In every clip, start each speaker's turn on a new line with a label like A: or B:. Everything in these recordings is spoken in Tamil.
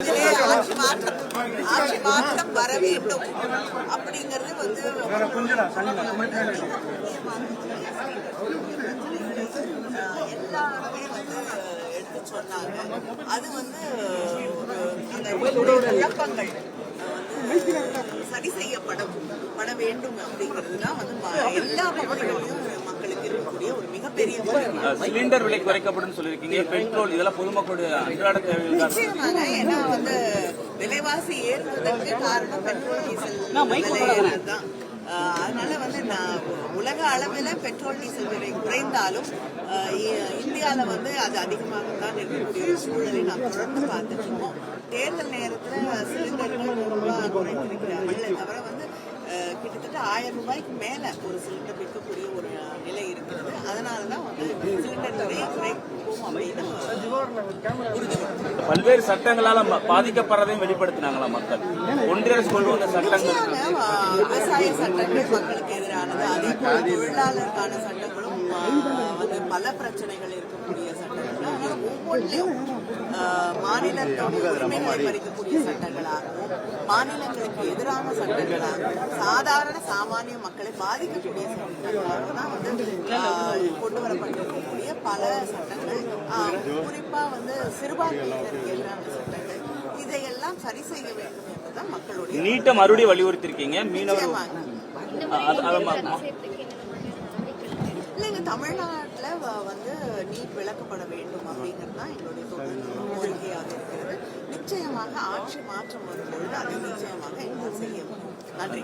A: ஆட்சி மாற்றம் வர வேண்டும் அப்படிங்கிறது வந்து எல்லாருமே வந்து எடுத்து சொன்னாங்க. அது வந்து குழப்பங்கள் சரி செய்யப்பட வேண்டும் அப்படிங்கிறதுதான் வந்து எல்லா பகுதிகளிலும் மக்களுக்கு இருக்கக்கூடிய ஒரு மிகப்பெரிய
B: சிலிண்டர் விலை குறைக்கப்படும் சொல்லியிருக்கீங்க. பெட்ரோல் இதெல்லாம் பொதுமக்களுடைய அன்றாட தேவைகள்
A: நிச்சயமாக. ஏன்னா வந்து விலைவாசி ஏறுவதற்கு காரணம் பெட்ரோல் டீசல் விலை ஏறுறதுதான். அதனால வந்து உலக அளவில் பெட்ரோல் டீசல் விலை குறைந்தாலும் இந்தியாவில் வந்து அது அதிகமாக தான் இருக்கக்கூடிய ஒரு சூழலை நாம் தொடர்ந்து பார்த்துட்டு இருக்கோம். தேர்தல் நேரத்தில் சிலிண்டர்கள் ரூபாய் குறைந்திருக்கிறார்களே தவிர வந்து கிட்டத்தட்ட 1000 ரூபாய்க்கு மேல ஒரு சிலிண்டர் விற்கக்கூடிய ஒரு நிலை இருக்கிறது. அதனாலதான் வந்து சிலிண்டர் விலையை குறைப்போம் அப்படின்னு
B: பல்வேறு சட்டங்களால பாதிக்கப்படுறதையும் வெளிப்படுத்தினாங்களா மக்கள். ஒன்றிய அரசு கொண்டு வந்த சட்டங்கள்
A: விவசாய சட்டங்கள் மக்களுக்கு எதிரானது. அதே போல தொழிலாளருக்கான சட்டங்களும் வந்து பல பிரச்சனைகள் இருக்கக்கூடிய சட்டங்கள். அதனால ஒவ்வொன்றிலும் மாநிலத்தோட உரிமைகளை பறிக்கக்கூடிய சட்டங்களாகவும் மாநிலங்களுக்கு எதிரான சட்டங்களாகவும் சாதாரண சாமானிய மக்களை பாதிக்கக்கூடிய சட்டங்களாக தான் வந்து கொண்டு வரப்பட்டிருக்கக்கூடிய பல சட்டங்கள், குறிப்பா வந்து சிறுபான்மையினருக்கு எதிரான சட்டங்கள், இதையெல்லாம் சரி செய்ய வேண்டும் என்பதுதான் மக்களுடைய
B: நீட்ட மறுபடியும் வலியுறுத்திருக்கீங்க. மீனவர்
A: இல்லைங்க, தமிழ்நாட்டில் வந்து நீட் விளக்கப்பட வேண்டும் அப்படிங்கிறது தான் எங்களுடைய கோரிக்கையாக இருக்கிறது. நிச்சயமாக ஆட்சி மாற்றம் வரும்பொழுது அதை நிச்சயமாக எங்களால் செய்ய முடியும். நன்றி.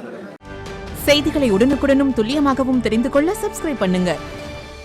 C: செய்திகளை உடனுக்குடனும் துல்லியமாகவும் தெரிந்து கொள்ள சப்ஸ்கிரைப் பண்ணுங்க.